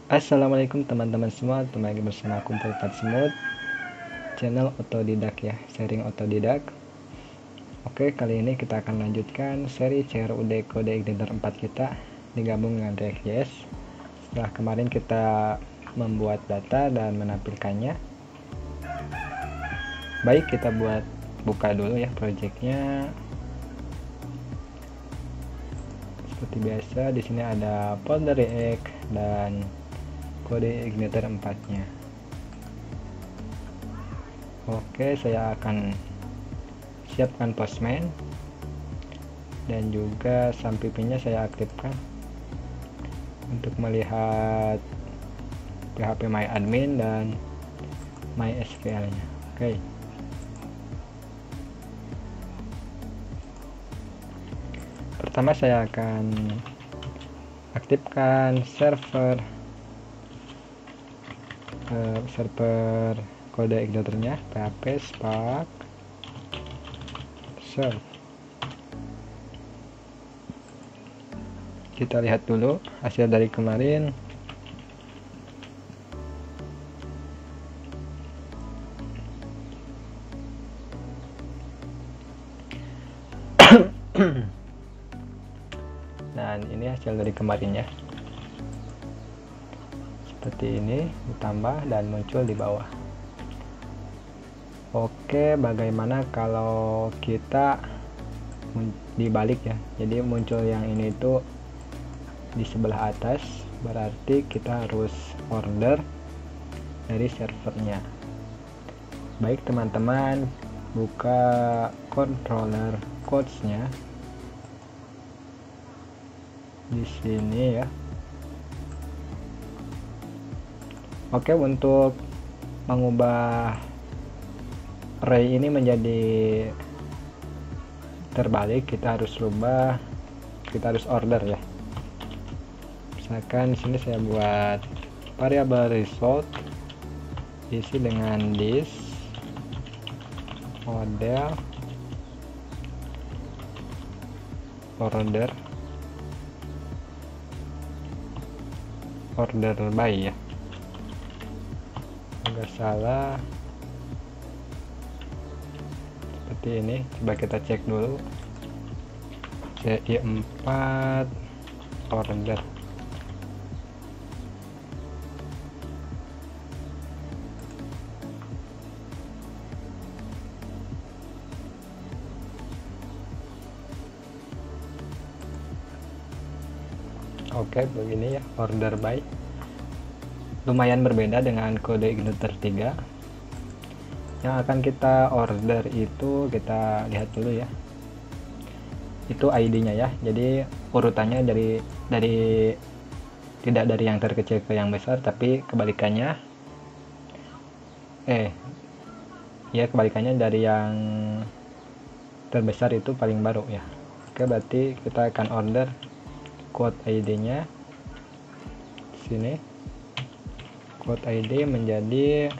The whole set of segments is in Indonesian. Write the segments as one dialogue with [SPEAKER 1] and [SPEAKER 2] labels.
[SPEAKER 1] Assalamualaikum teman-teman semua, kembali lagi bersama aku Pak Semut, channel otodidak ya, sharing otodidak. Oke, kali ini kita akan lanjutkan seri CRUD kode igniter 4 kita digabung dengan React.js. Setelah kemarin kita membuat data dan menampilkannya. Baik, kita buka dulu ya projectnya. Seperti biasa, di sini ada folder React dan kode igniter 4-nya. Oke, saya akan siapkan Postman dan juga SAMPP-nya saya aktifkan untuk melihat PHP MyAdmin dan MySQL-nya. Oke. Pertama saya akan aktifkan server kode igniternya, php spark serve. Kita lihat dulu hasil dari kemarin. Dan ini hasil dari kemarin ya, seperti ini, ditambah dan muncul di bawah. Oke, bagaimana kalau kita dibalik ya, jadi muncul yang ini itu di sebelah atas, berarti kita harus order dari servernya. Baik teman-teman, buka controller codes-nya di sini ya. Oke, untuk mengubah array ini menjadi terbalik, kita harus order ya. Misalkan di sini saya buat variabel result, isi dengan this model order by ya, agak salah seperti ini. Coba kita cek dulu, CI4 order. Oke, begini ya order by. Lumayan berbeda dengan kode igniter 3. Yang akan kita order itu kita lihat dulu ya. Itu ID-nya ya. Jadi urutannya dari tidak dari yang terkecil ke yang besar, tapi kebalikannya. Kebalikannya dari yang terbesar itu paling baru ya. Oke, berarti kita akan order quote ID-nya sini. Quote ID menjadi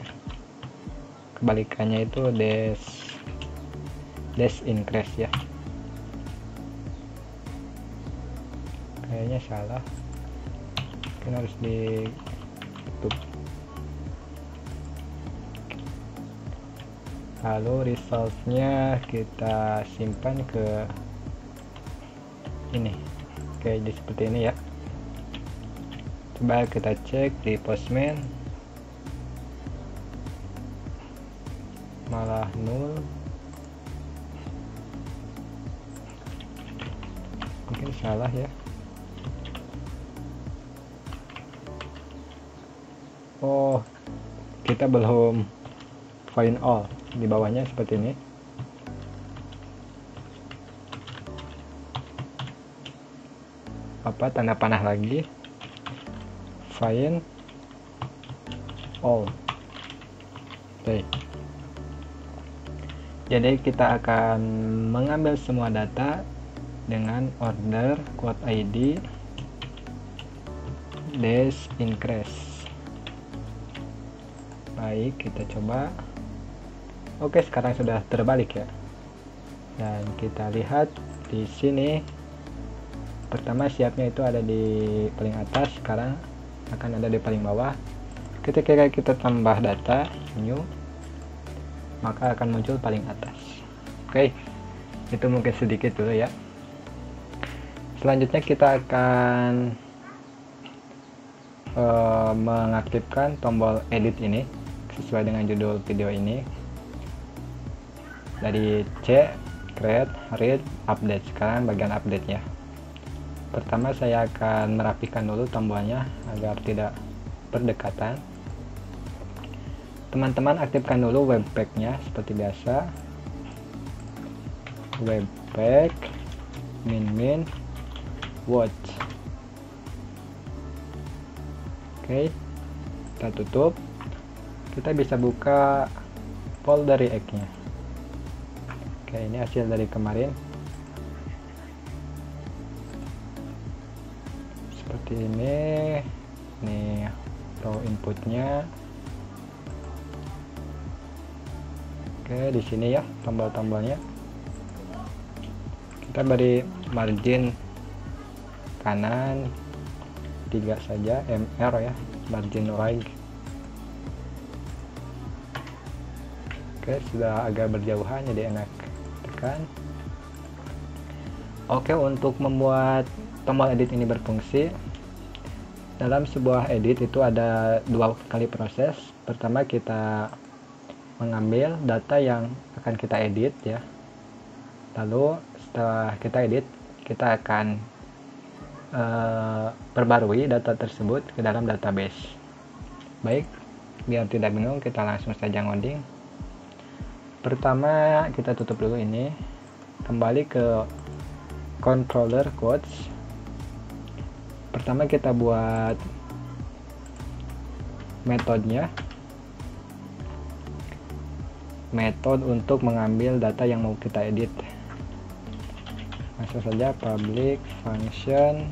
[SPEAKER 1] kebalikannya itu dash increase ya. Kayaknya salah, mungkin harus ditutup. Lalu resultnya kita simpan ke ini. Oke, jadi seperti ini ya. Coba kita cek di Postman, malah nol. Mungkin salah ya. Oh, kita belum find all. Di bawahnya seperti ini. Apa tanda panah lagi, find all. Oke. Jadi kita akan mengambil semua data dengan order quote ID dash increase. Baik, kita coba. Oke, sekarang sudah terbalik ya. Dan kita lihat di sini, pertama siapnya itu ada di paling atas, sekarang akan ada di paling bawah. Ketika kita tambah data new, maka akan muncul paling atas. Oke, itu mungkin sedikit dulu ya. Selanjutnya kita akan mengaktifkan tombol edit ini sesuai dengan judul video ini. Dari C, create, read, update. Sekarang bagian update ya. Pertama saya akan merapikan dulu tombolnya agar tidak berdekatan. Teman-teman aktifkan dulu webpack-nya seperti biasa. Webpack min watch. Oke, kita tutup. Kita bisa buka folder React-nya. Oke, ini hasil dari kemarin. Seperti ini. Nih raw inputnya. Oke, di sini ya tombol-tombolnya. Kita beri margin kanan 3 saja, MR ya, margin right. Oke, sudah agak berjauhan jadi enak tekan. Oke, untuk membuat tombol edit ini berfungsi, dalam sebuah edit itu ada 2 kali proses. Pertama kita mengambil data yang akan kita edit ya. Lalu setelah kita edit, kita akan perbarui data tersebut ke dalam database. Baik, biar tidak bingung kita langsung saja ngoding. Pertama kita tutup dulu ini, kembali ke controller codes. Pertama kita buat metodenya, metode untuk mengambil data yang mau kita edit. Langsung saja public function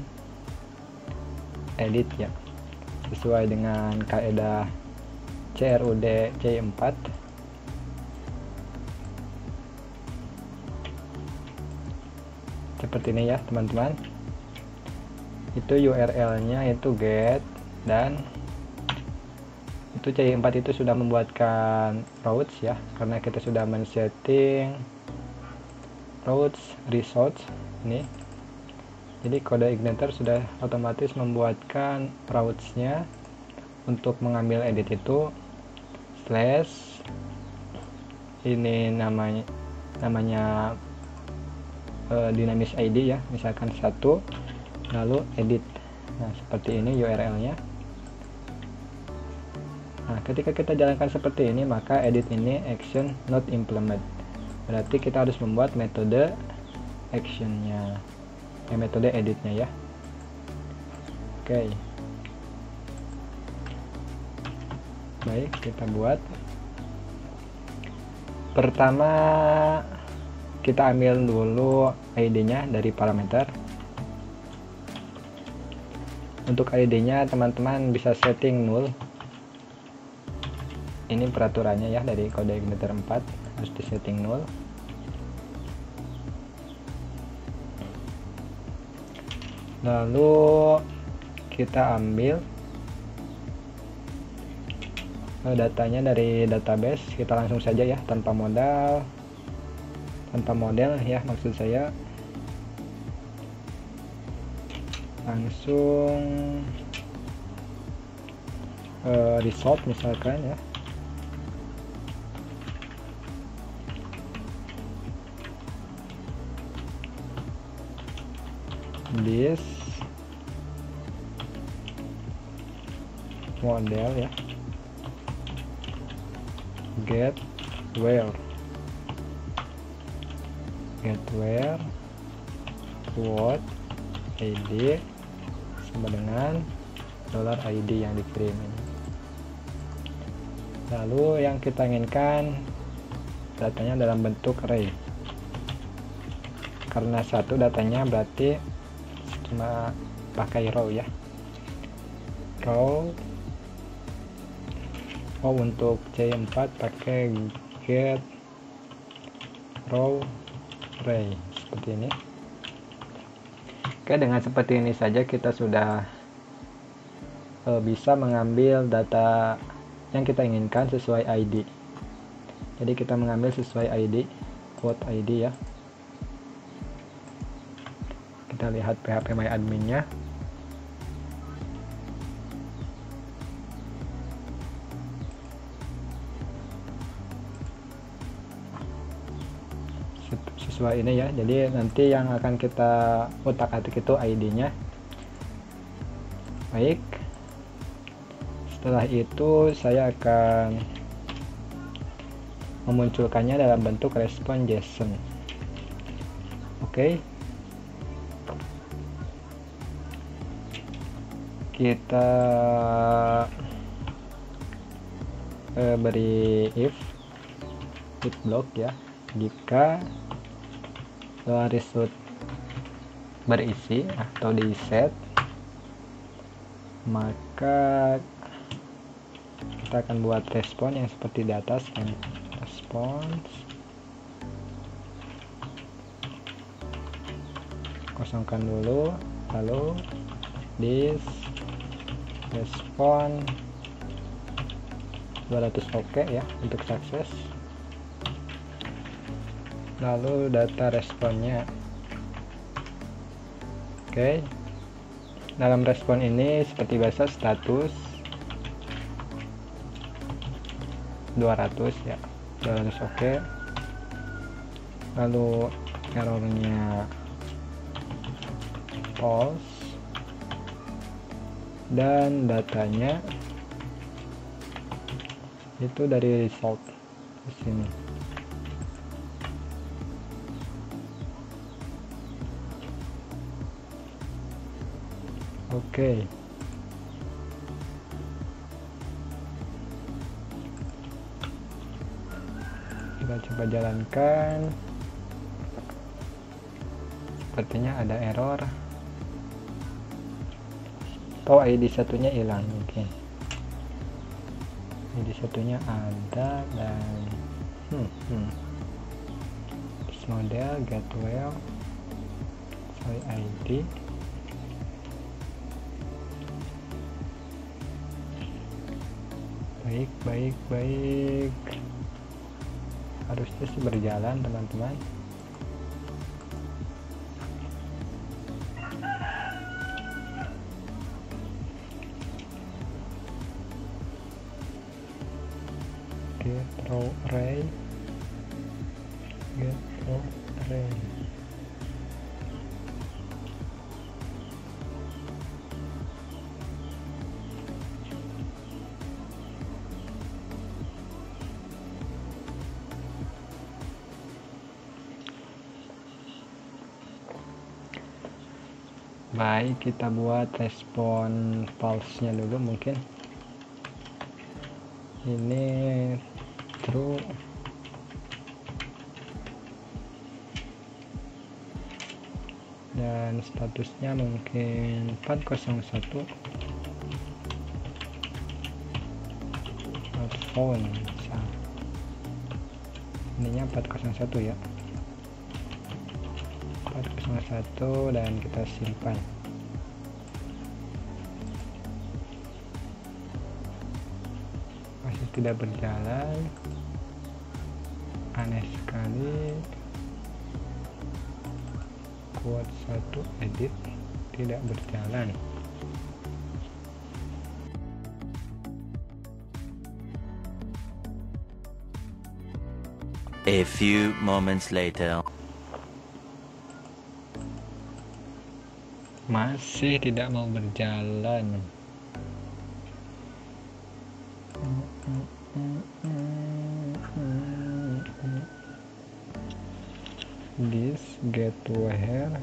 [SPEAKER 1] edit ya, sesuai dengan kaidah CRUD C4. Seperti ini ya teman-teman. Itu URL-nya itu get, dan itu C4 itu sudah membuatkan routes ya, karena kita sudah men-setting routes results ini. Jadi kode Igniter sudah otomatis membuatkan routes-nya. Untuk mengambil edit itu slash ini namanya dinamis ID ya, misalkan 1, lalu edit. Nah seperti ini URL-nya. Nah ketika kita jalankan seperti ini, maka edit ini action not implement, berarti kita harus membuat metode actionnya, metode editnya ya. Oke, baik, kita buat. Pertama kita ambil dulu ID-nya dari parameter. Untuk ID-nya teman-teman bisa setting null. Ini peraturannya ya dari kode Igniter 4, harus disetting null. Lalu kita ambil datanya dari database. Kita langsung saja ya, tanpa modal, tanpa model ya, maksud saya langsung result misalkan ya. This model ya, get where quote ID sama dengan $ID yang dikirim ini. Lalu yang kita inginkan datanya dalam bentuk array, karena satu datanya berarti cuma pakai row ya, row. Untuk C4 pakai get row array seperti ini. Oke, dengan seperti ini saja kita sudah bisa mengambil data yang kita inginkan sesuai ID. Jadi kita mengambil sesuai ID, quote ID ya. Kita lihat PHP My Admin-nya. Sesuai ini ya. Jadi nanti yang akan kita utak-atik itu ID-nya. Baik. Setelah itu saya akan memunculkannya dalam bentuk respon JSON. Oke. Kita beri if block ya. Jika result berisi atau di set, maka kita akan buat respon yang seperti di atas kan, response, kosongkan dulu, lalu this respon 200 oke ya untuk sukses. Lalu data responnya. Oke. Dalam respon ini seperti biasa status 200 ya, 200 oke. Lalu errornya false dan datanya itu dari result di sini. Oke. Kita coba jalankan. Sepertinya ada error. Oh, ID satunya hilang mungkin. ID satunya ada dan this model get well sorry ID. Baik. Harusnya sih berjalan teman-teman. Get row array. Baik, kita buat respon false-nya dulu mungkin. Ini true. Dan statusnya mungkin 401. Not found. Ininya 401 ya. 401 dan kita simpan. Masih tidak berjalan, aneh sekali. Quote 1 edit tidak berjalan.
[SPEAKER 2] A few moments later.
[SPEAKER 1] Masih tidak mau berjalan. This get where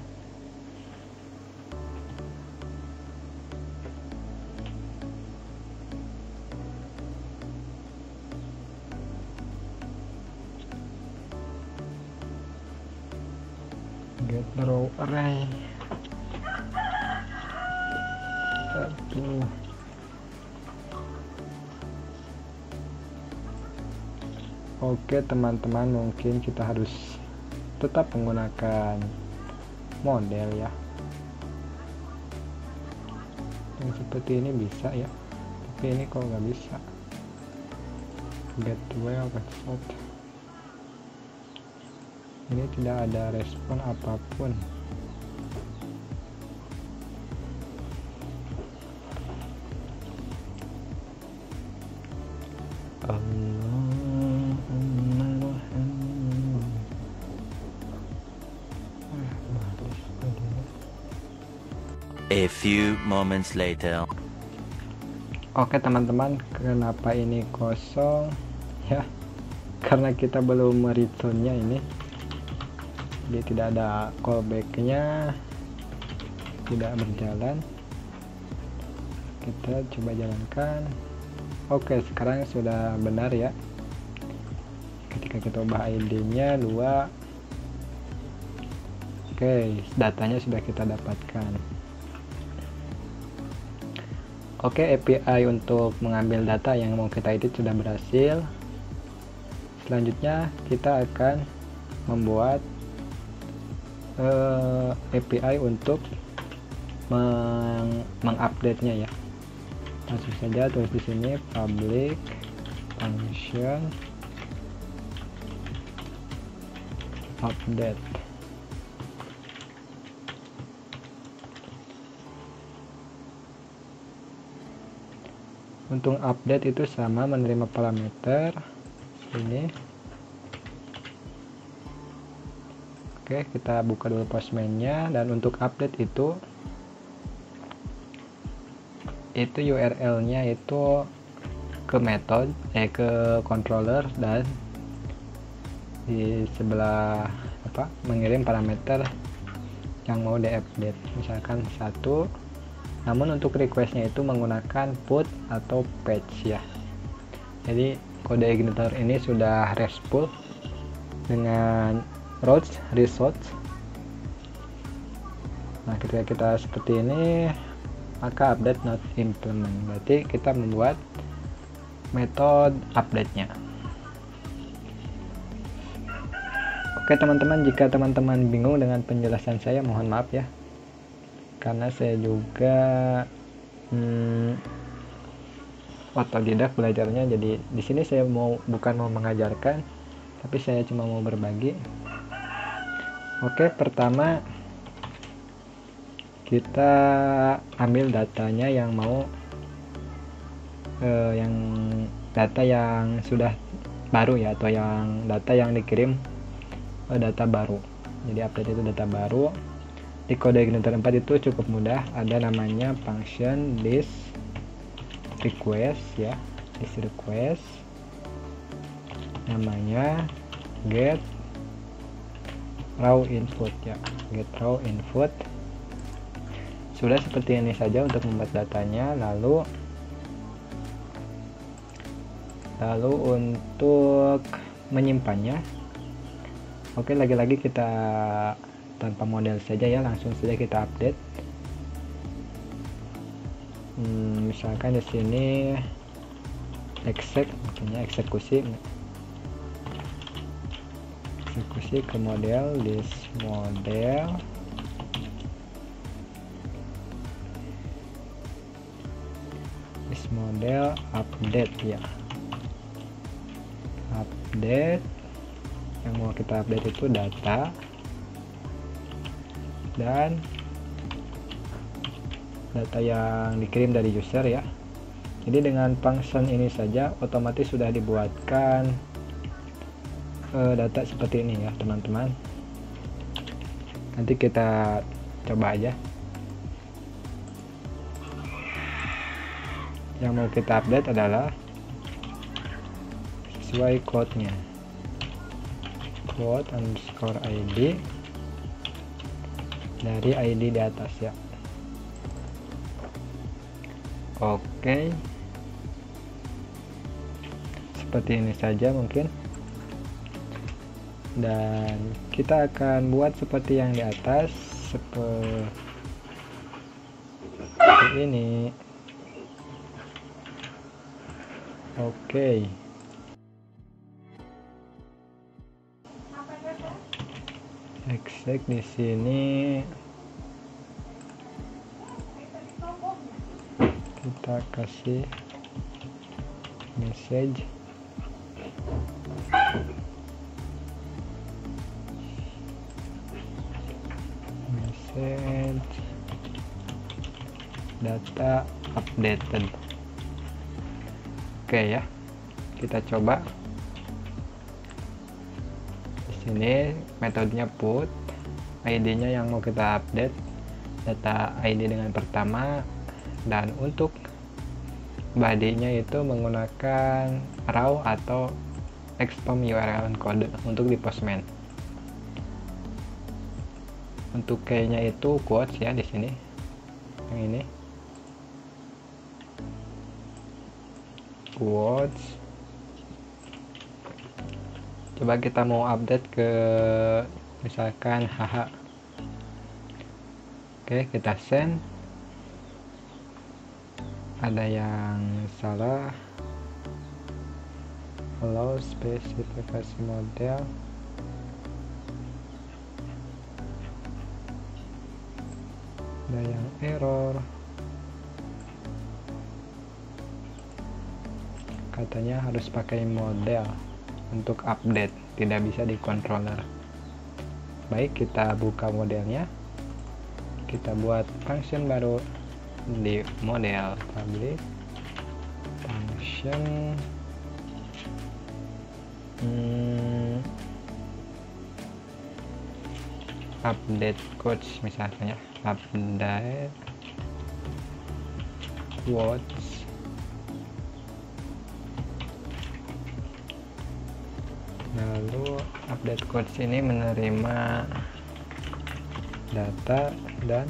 [SPEAKER 1] get row array. Aduh. Oke teman-teman, mungkin kita harus tetap menggunakan model ya. yang seperti ini bisa ya, tapi ini kok nggak bisa. Get well website, ini tidak ada respon apapun.
[SPEAKER 2] A few moments later.
[SPEAKER 1] Oke teman-teman, kenapa ini kosong ya? Karena kita belum mereturn-nya ini, jadi tidak ada callback-nya, tidak berjalan. Kita coba jalankan. Oke, sekarang sudah benar ya. Ketika kita ubah ID-nya 2, oke, datanya sudah kita dapatkan. Oke, API untuk mengambil data yang mau kita edit sudah berhasil. Selanjutnya kita akan membuat API untuk mengupdate-nya ya. Langsung saja tulis di sini public function update. Untuk update itu sama, menerima parameter ini. Oke, kita buka dulu Postman-nya, dan untuk update itu URL-nya itu ke method, ke controller, dan di sebelah mengirim parameter yang mau diupdate, misalkan 1. Namun untuk requestnya itu menggunakan put atau patch ya. Jadi kode igniter ini sudah RESTful dengan routes results. Nah, ketika kita seperti ini, maka update not implement, berarti kita membuat metode update-nya. Oke teman-teman, jika teman-teman bingung dengan penjelasan saya, mohon maaf ya, karena saya juga otodidak belajarnya. Jadi di sini saya bukan mau mengajarkan, tapi saya cuma mau berbagi. Oke, pertama kita ambil datanya yang mau data yang sudah baru ya, atau yang data yang dikirim data baru. Jadi update itu data baru. Di kode igniter 4 itu cukup mudah, ada namanya function list request ya, list request, namanya get raw input ya, get raw input. Sudah seperti ini saja untuk membuat datanya. Lalu untuk menyimpannya, oke, lagi-lagi kita tanpa model saja ya, langsung saja kita update. Misalkan di sini eksekusi ke model, this model update ya, update. Yang mau kita update itu data dan data yang dikirim dari user ya. Jadi dengan function ini saja otomatis sudah dibuatkan data seperti ini ya teman-teman. Nanti kita coba aja. Yang mau kita update adalah sesuai code-nya, code underscore ID dari ID di atas ya. Oke, seperti ini saja mungkin, dan kita akan buat seperti yang di atas, seperti ini. Oke, di sini kita kasih message data updated. Oke ya, kita coba. Di sini metodenya put, ID-nya yang mau kita update, data ID dengan pertama, dan untuk body-nya itu menggunakan raw atau expom URL code untuk di Postman. Untuk key-nya itu quotes ya di sini. Yang ini quotes. Coba kita mau update ke misalkan haha. Oke, kita send. Ada yang salah. Allow spesifikasi model. Ada yang error. Katanya harus pakai model untuk update, tidak bisa di controller. Baik, kita buka modelnya. Kita buat function baru di model public function update quotes misalnya, update quotes. Lalu update quotes ini menerima data dan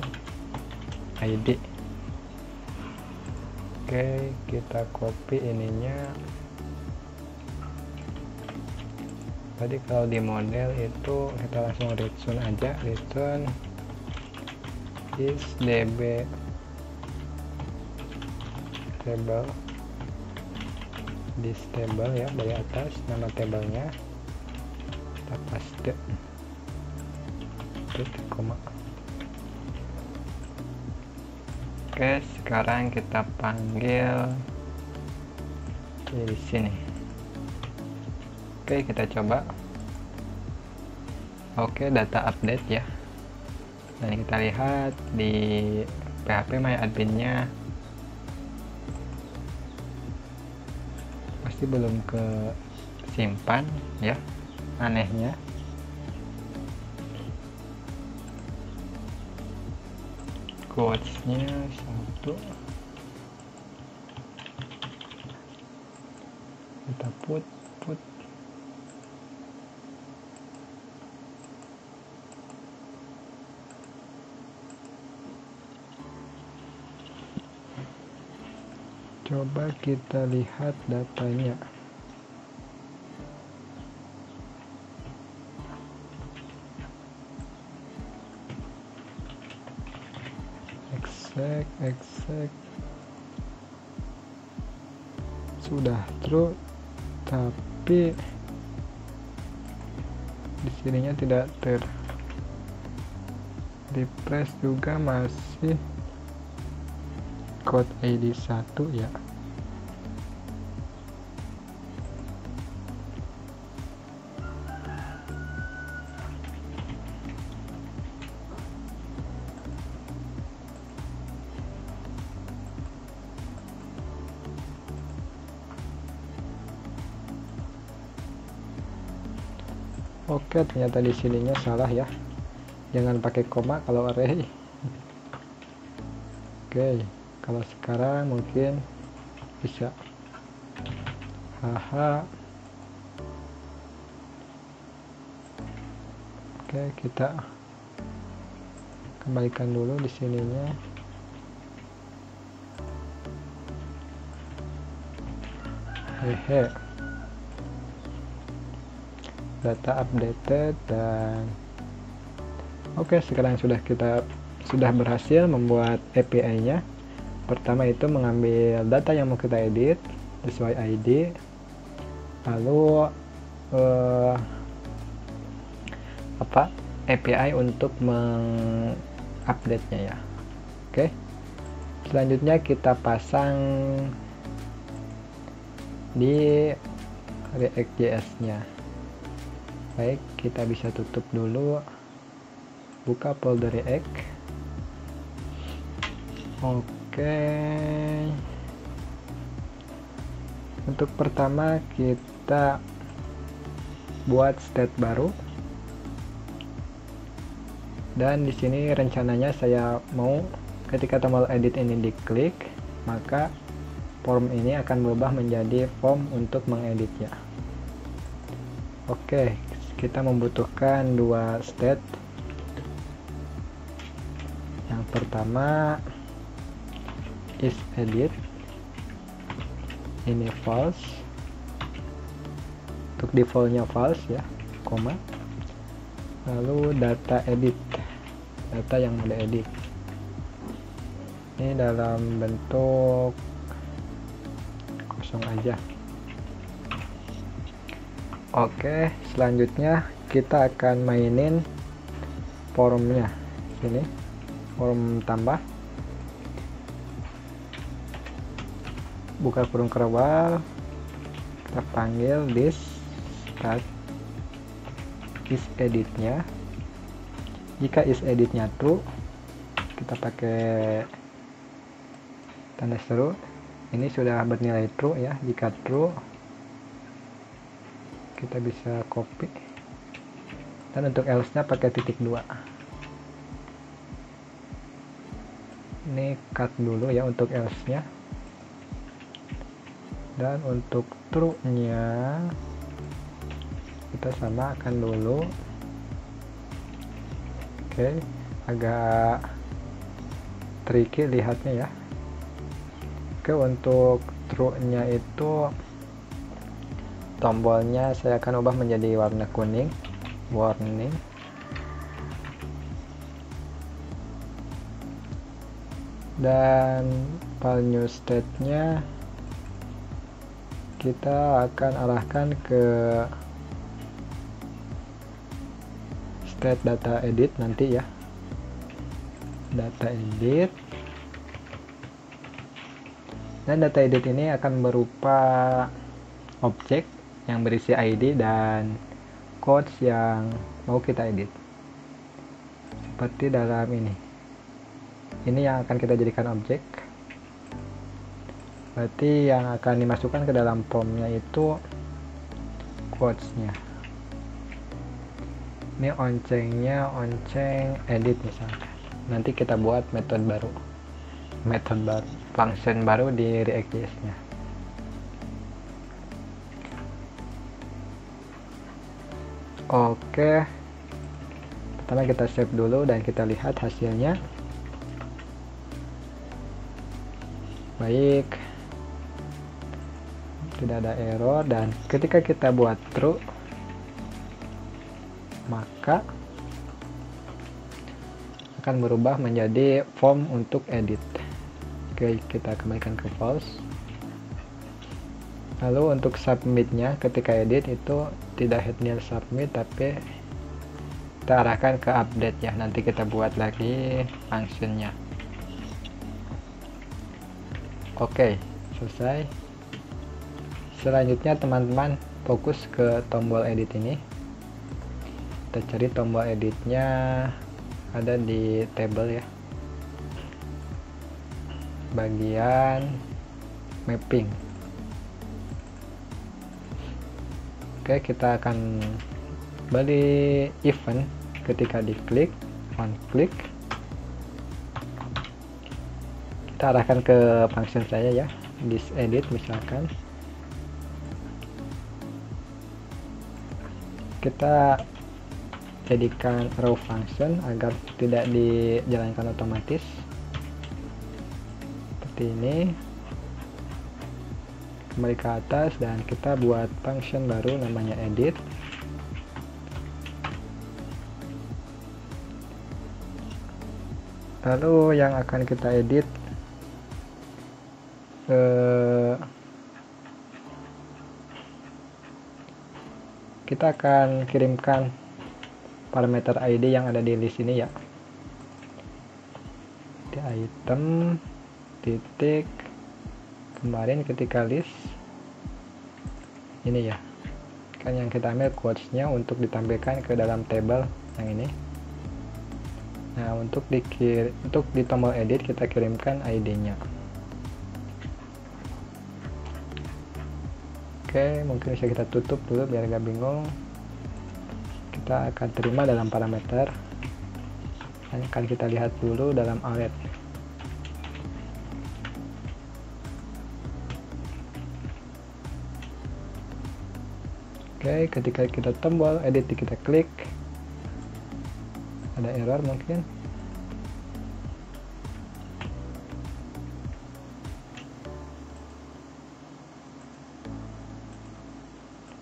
[SPEAKER 1] ID. Oke, kita copy ininya. Tadi kalau di model itu kita langsung return aja, return is db table, this table ya, dari atas nama tabelnya kita paste titik koma. Oke, sekarang kita panggil di sini. Oke, kita coba. Oke, data update ya. Dan kita lihat di PHP MyAdmin-nya pasti belum ke simpan ya, anehnya. Quotes-nya 1, kita put coba kita lihat datanya. Exact sudah true, tapi di sininya tidak refresh juga, masih code ID 1 ya. Oke, ternyata di sininya salah ya. Jangan pakai koma kalau array. Oke, kalau sekarang mungkin bisa. Haha. Oke, kita kembalikan dulu di sininya. Hehe. Data updated dan oke, sekarang sudah berhasil membuat API-nya. Pertama itu mengambil data yang mau kita edit sesuai ID, lalu API untuk mengupdate-nya ya. Oke, Selanjutnya kita pasang di React.js nya. Baik, kita bisa tutup dulu, buka folder React. Oke, untuk pertama kita buat state baru, dan di sini rencananya saya mau ketika tombol edit ini diklik, maka form ini akan berubah menjadi form untuk mengeditnya. Oke, kita membutuhkan dua state. Yang pertama is edit, ini false, untuk defaultnya false ya, koma. Lalu data edit, data yang mau diedit ini dalam bentuk kosong aja. Oke, selanjutnya kita akan mainin formnya. Sini form tambah, buka kurung kerbau, kita panggil this start is editnya. Jika is editnya true, kita pakai tanda seru. Ini sudah bernilai true ya. Jika true, kita bisa copy, dan untuk else nya pakai titik 2. Ini cut dulu ya untuk else nya, dan untuk true nya kita samakan dulu. Oke, agak tricky lihatnya ya. Oke, untuk true nya itu tombolnya saya akan ubah menjadi warna kuning, warning. Dan file new state nya kita akan arahkan ke state data edit nanti ya, data edit. Dan data edit ini akan berupa objek yang berisi ID dan codes yang mau kita edit, seperti dalam ini. Ini yang akan kita jadikan objek. Berarti yang akan dimasukkan ke dalam formnya itu quotes-nya. Ini oncengnya onceng edit misalkan. Nanti kita buat metode baru, function baru di React.js-nya. Oke, pertama kita save dulu dan kita lihat hasilnya. Baik, tidak ada error, dan ketika kita buat true, maka akan berubah menjadi form untuk edit. Oke, kita kembalikan ke false. Lalu untuk submit-nya ketika edit itu tidak hanya submit, tapi kita arahkan ke update ya. Nanti kita buat lagi function-nya. Oke, selesai. Selanjutnya teman-teman fokus ke tombol edit ini. Kita cari tombol editnya, ada di table ya, bagian mapping. Oke, kita akan beli event ketika diklik, on click. Kita arahkan ke function saya ya, this edit misalkan. Kita jadikan raw function agar tidak dijalankan otomatis. Seperti ini. Kembali ke atas dan kita buat function baru namanya edit. Lalu yang akan kita edit kita akan kirimkan parameter ID yang ada di list ini ya, di item titik. Kemarin ketika list ini ya, kan yang kita ambil quotes-nya untuk ditampilkan ke dalam table yang ini. Nah, untuk di tombol edit kita kirimkan ID-nya. Oke, mungkin bisa kita tutup dulu biar gak bingung. Kita akan terima dalam parameter. Akan kita lihat dulu dalam awet. Oke, ketika kita tombol edit kita klik, ada error mungkin.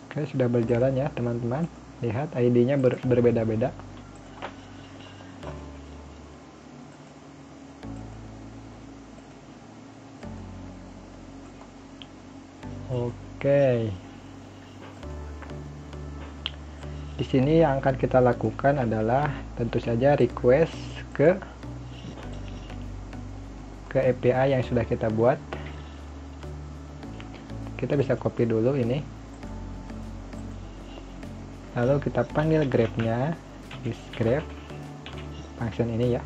[SPEAKER 1] Oke, sudah berjalan ya teman-teman. Lihat ID-nya berbeda-beda. Oke. Di sini yang akan kita lakukan adalah tentu saja request ke API yang sudah kita buat. Kita bisa copy dulu ini. Lalu kita panggil grab-nya, this grab function ini ya,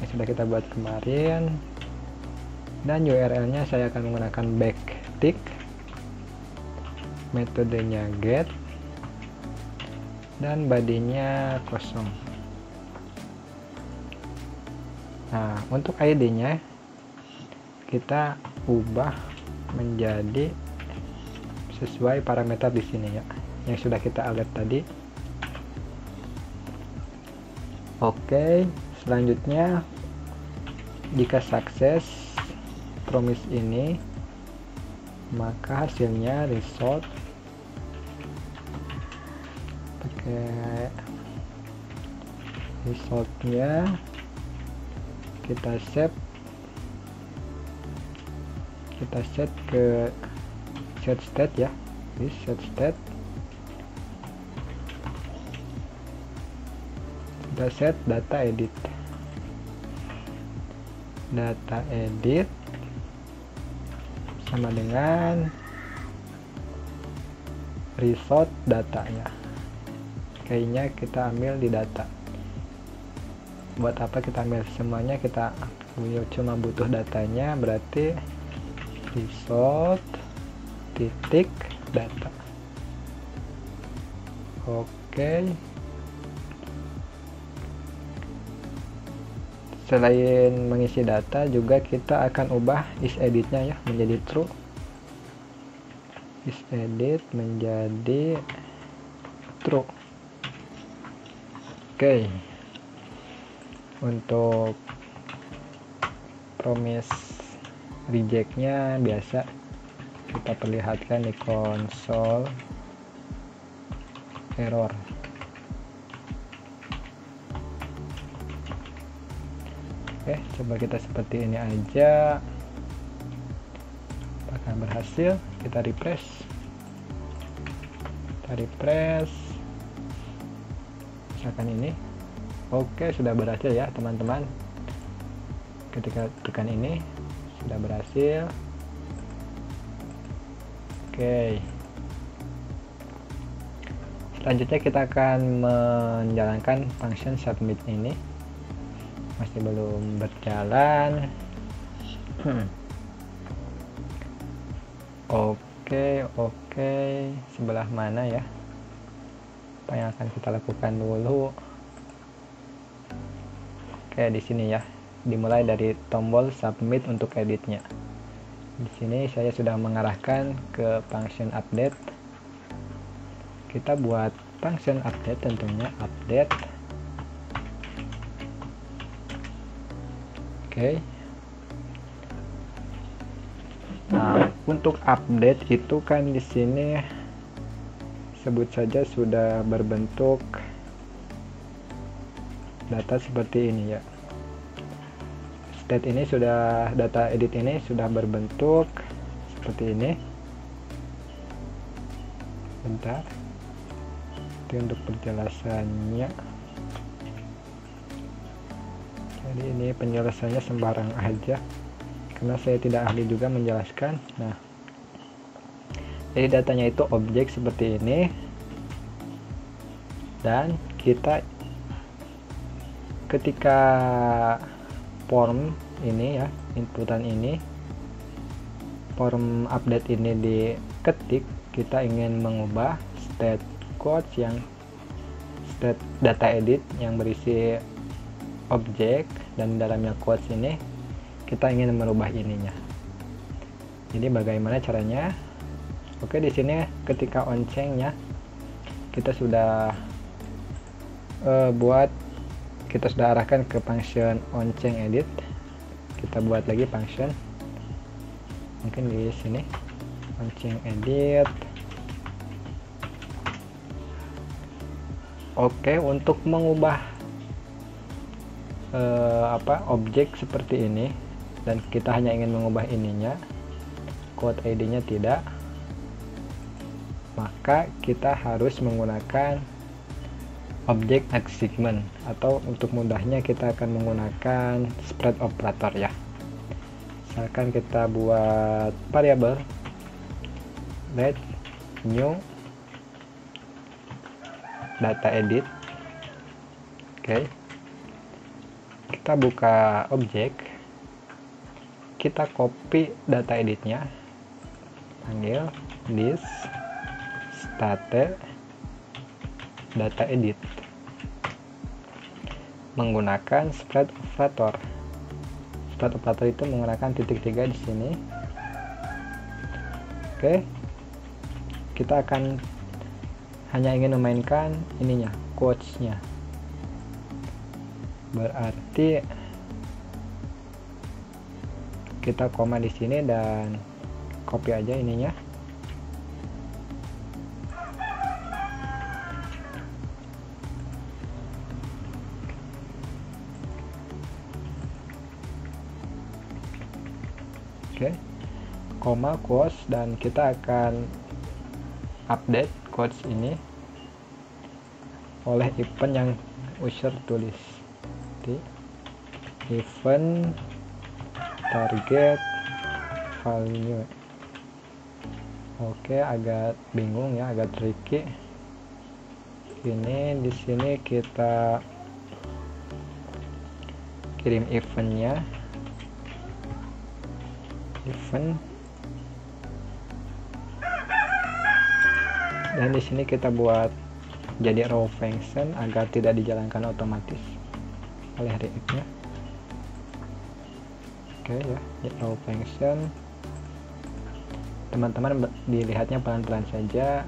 [SPEAKER 1] yang sudah kita buat kemarin. Dan URL-nya saya akan menggunakan backtick. Metodenya get. Dan body-nya kosong. Nah, untuk ID-nya kita ubah menjadi sesuai parameter di sini ya, yang sudah kita alert tadi. Oke, selanjutnya jika sukses promise ini, maka hasilnya result pakai resultnya kita set ke set state ya, di set state kita set data edit sama dengan result datanya. Kayaknya kita ambil di data. Buat apa kita ambil semuanya? Kita cuma butuh datanya, berarti result titik data. Oke. Selain mengisi data, juga kita akan ubah isEdit-nya ya menjadi true. IsEdit menjadi true. Oke. Untuk promise reject-nya biasa kita perlihatkan di konsol error. Oke, coba kita seperti ini aja. Apakah berhasil? Kita refresh. Misalkan ini. Oke, sudah berhasil ya teman-teman. Ketika tekan ini sudah berhasil. Oke. Selanjutnya kita akan menjalankan function submit ini. Masih belum berjalan. Oke, sebelah mana ya? Apa yang akan kita lakukan dulu? Oke, di sini ya. Dimulai dari tombol submit untuk editnya. Di sini saya sudah mengarahkan ke function update. Kita buat function update, tentunya update. Oke. Nah, untuk update itu kan di sini sebut saja sudah berbentuk data seperti ini ya. State ini sudah, data edit ini sudah berbentuk seperti ini. Bentar. Itu untuk penjelasannya. Jadi ini penjelasannya sembarang aja. karena saya tidak ahli juga menjelaskan. Nah, jadi datanya itu objek seperti ini, dan kita ketika form ini ya, inputan ini, form update ini diketik, kita ingin mengubah state quotes yang state data edit yang berisi objek, dan dalamnya quotes ini kita ingin merubah ininya. Jadi bagaimana caranya? Oke, di sini ketika oncengnya kita sudah kita sudah arahkan ke function onceng edit. Kita buat lagi function, mungkin di sini onceng edit. Oke, untuk mengubah objek seperti ini, dan kita hanya ingin mengubah ininya, quote ID nya tidak, maka kita harus menggunakan object assignment, atau untuk mudahnya kita akan menggunakan spread operator ya. Misalkan kita buat variabel let new data edit. Oke, kita buka objek, kita copy data editnya, panggil this state data edit menggunakan spread operator. Spread operator itu menggunakan titik 3 di sini. Oke, kita akan hanya ingin memainkan ininya, quotes-nya. Berarti kita koma di sini dan copy aja ininya. Oke, koma quotes, dan kita akan update quotes ini oleh event yang user tulis. Di event target value. Oke, agak bingung ya, agak tricky. Ini di sini kita kirim eventnya. Event, dan di sini kita buat jadi raw function agar tidak dijalankan otomatis oleh React-nya. Oke ya, raw function. Teman-teman dilihatnya pelan-pelan saja.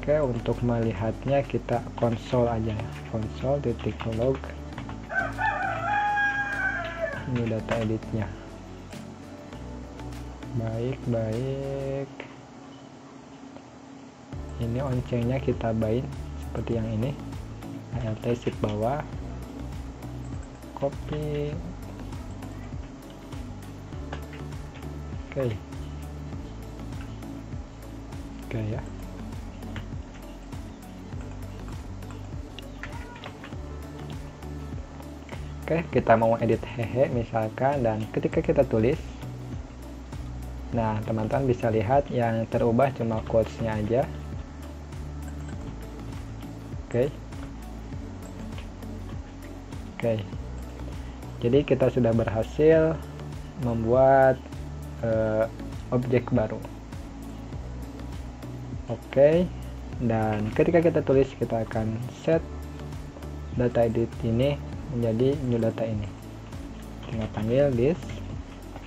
[SPEAKER 1] Oke, untuk melihatnya kita konsol aja ya, console.log. Ini data editnya. Baik, ini oncengnya kita bind seperti yang ini, Alt shift bawah, copy. Oke ya. Oke, kita mau edit hehe misalkan, dan ketika kita tulis, nah teman-teman bisa lihat yang terubah cuma quotes-nya aja. Oke, jadi kita sudah berhasil membuat objek baru. Oke, dan ketika kita tulis, kita akan set data edit ini menjadi new data ini. Tinggal panggil this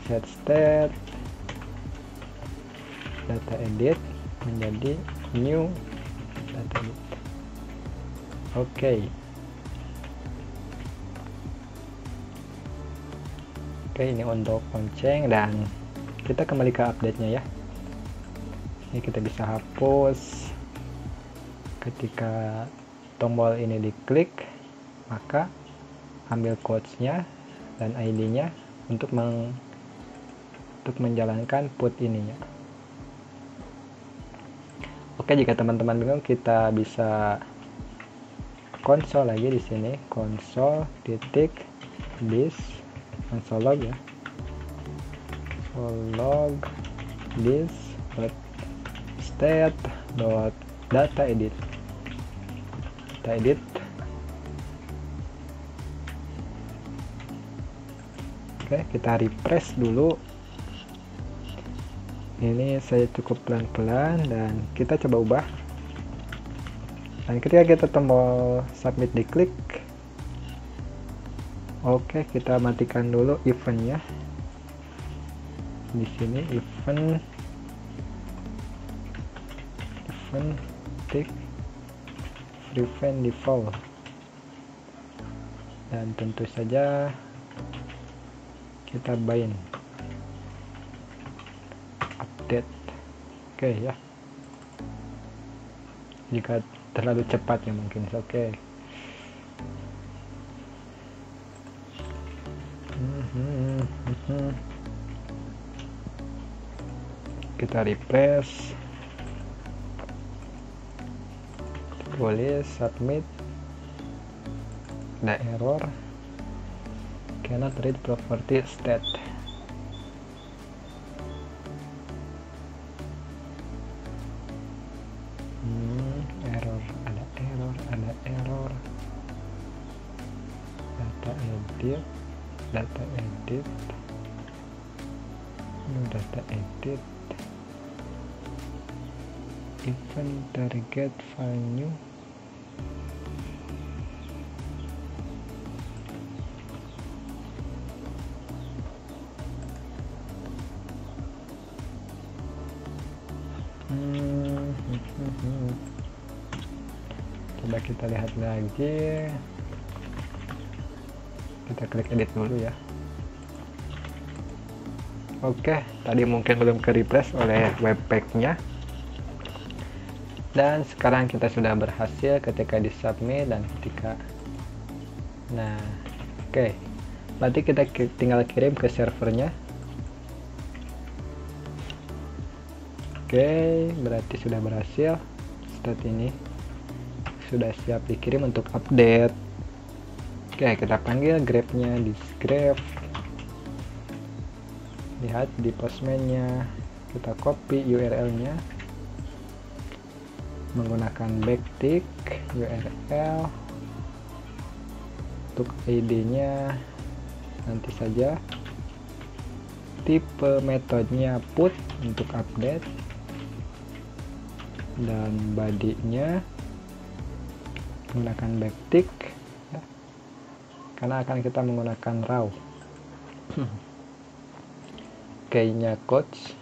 [SPEAKER 1] set state data edit menjadi new data edit. Oke, ini untuk onceng, dan kita kembali ke update-nya ya. Ini kita bisa hapus ketika tombol ini diklik, maka ambil quotes-nya dan ID-nya untuk menjalankan put ininya. Oke, jika teman-teman bingung, kita bisa konsol lagi di sini, console.this console log ya. log this state data edit. Oke, kita refresh dulu. Ini saya cukup pelan-pelan dan kita coba ubah. Dan ketika kita tombol submit diklik, oke, kita matikan dulu eventnya. Di sini event tick prevent default, dan tentu saja kita bind update. Oke ya, jika terlalu cepat ya mungkin oke. Kita refresh, tulis submit, ada error, cannot read property state. Error, data edit, event target file new. Coba kita lihat lagi, kita klik edit dulu ya. Oke, tadi mungkin belum ke refresh oleh webpack-nya, dan sekarang kita sudah berhasil ketika di submit dan ketika oke, berarti kita tinggal kirim ke servernya. Oke, berarti sudah berhasil. Stat ini sudah siap dikirim untuk update. Oke, kita panggil grabnya di grab. Lihat di postman-nya, kita copy URL-nya menggunakan backtick URL. Untuk ID-nya nanti saja, tipe metodenya put untuk update, dan body-nya menggunakan backtick ya, karena akan kita menggunakan raw. Key-nya coach,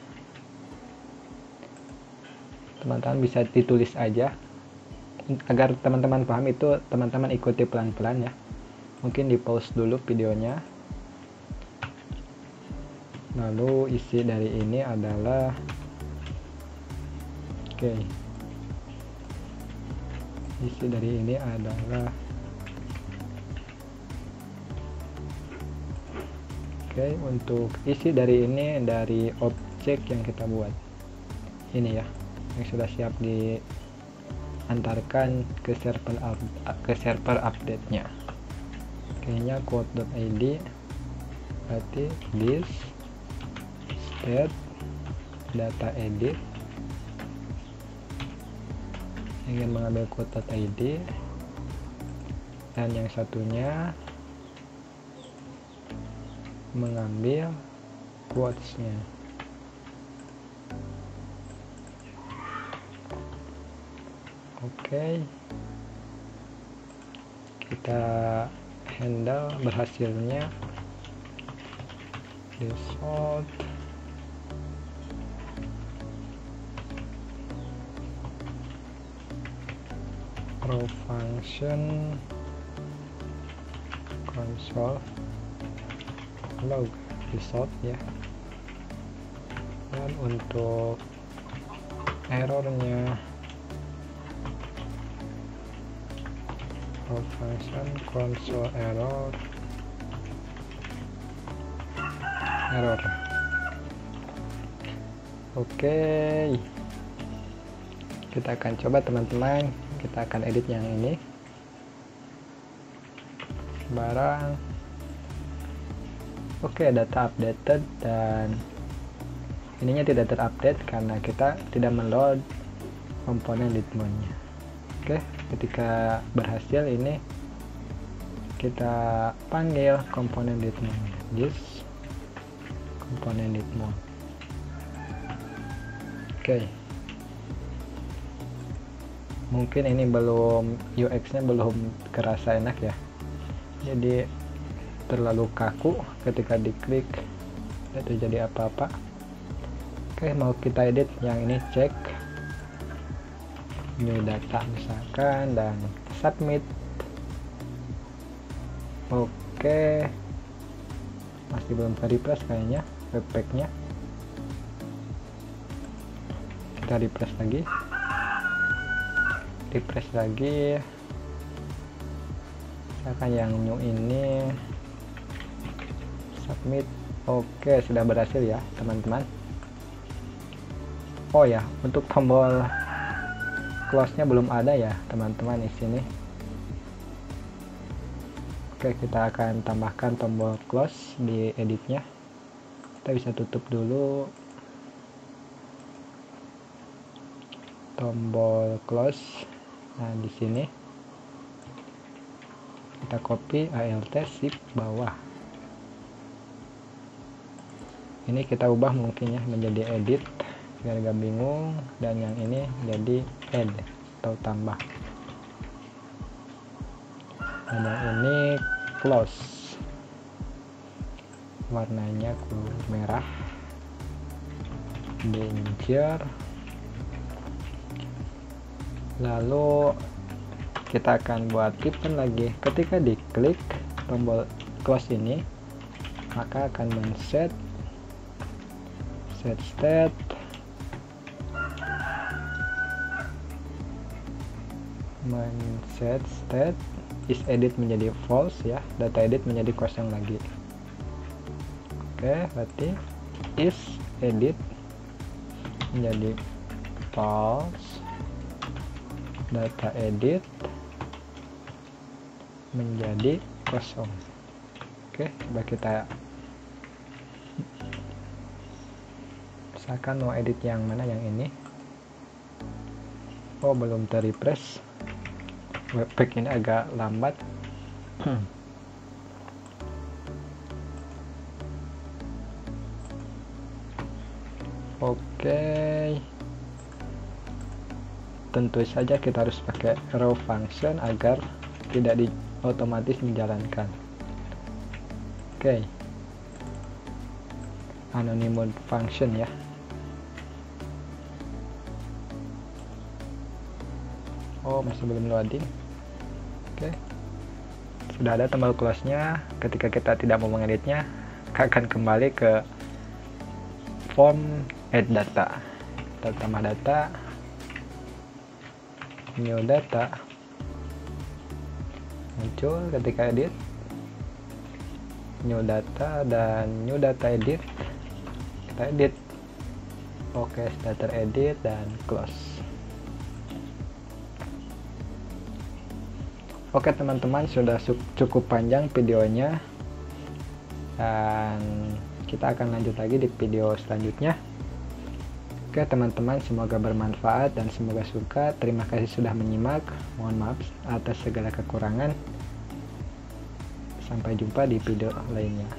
[SPEAKER 1] teman-teman bisa ditulis aja agar teman-teman paham. Itu teman-teman ikuti pelan-pelan ya, mungkin di pause dulu videonya. Lalu isi dari ini adalah isi dari ini adalah untuk isi dari ini dari objek yang kita buat ini ya, yang sudah siap diantarkan ke server update-nya. Kayaknya code.id, berarti this state data edit, ingin mengambil code.id, dan yang satunya mengambil quotes-nya. Oke, kita handle berhasilnya. Result row function console log result ya. Dan untuk errornya row function console error. Oke, kita akan coba teman-teman, kita akan edit yang ini barang. Oke, data updated, dan ininya tidak terupdate karena kita tidak meload komponen leadmon-nya. Oke, ketika berhasil ini kita panggil komponen leadmon, this komponen leadmon. Oke, mungkin ini belum, UX-nya belum kerasa enak ya, jadi terlalu kaku. Ketika diklik tidak terjadi apa-apa. Oke, mau kita edit yang ini, cek new data misalkan dan submit. Oke, masih belum refresh kayaknya webpack-nya. Kita refresh lagi, misalkan yang new ini, submit. Oke, sudah berhasil ya teman-teman. Oh ya, untuk tombol close-nya belum ada ya teman-teman di sini. Oke, kita akan tambahkan tombol close di editnya. Kita bisa tutup dulu tombol close. Nah, di sini kita copy alt shift bawah. Ini kita ubah mungkin ya menjadi edit biar gak bingung, dan yang ini jadi add atau tambah, dan yang ini close, warnanya merah, danger. Lalu kita akan buat event lagi. Ketika diklik tombol close ini, maka akan set state set state is edit menjadi false ya, data edit menjadi kosong lagi. Oke, berarti is edit menjadi false, data edit menjadi kosong. Oke, coba kita misalkan mau edit yang mana, yang ini. Oh, belum terrefresh. Webpack ini agak lambat. Oke, tentu saja kita harus pakai raw function agar tidak otomatis menjalankan. Oke, anonymous function ya. Oh, masih belum loading. Oke, sudah ada tombol close-nya. Ketika kita tidak mau mengeditnya, akan kembali ke form add data. Kita tambah data, new data, muncul ketika edit, new data dan new data edit. Kita edit. Oke, sudah teredit dan close. Oke teman-teman, sudah cukup panjang videonya, dan kita akan lanjut lagi di video selanjutnya. Oke teman-teman, semoga bermanfaat dan semoga suka. Terima kasih sudah menyimak. Mohon maaf atas segala kekurangan. Sampai jumpa di video lainnya.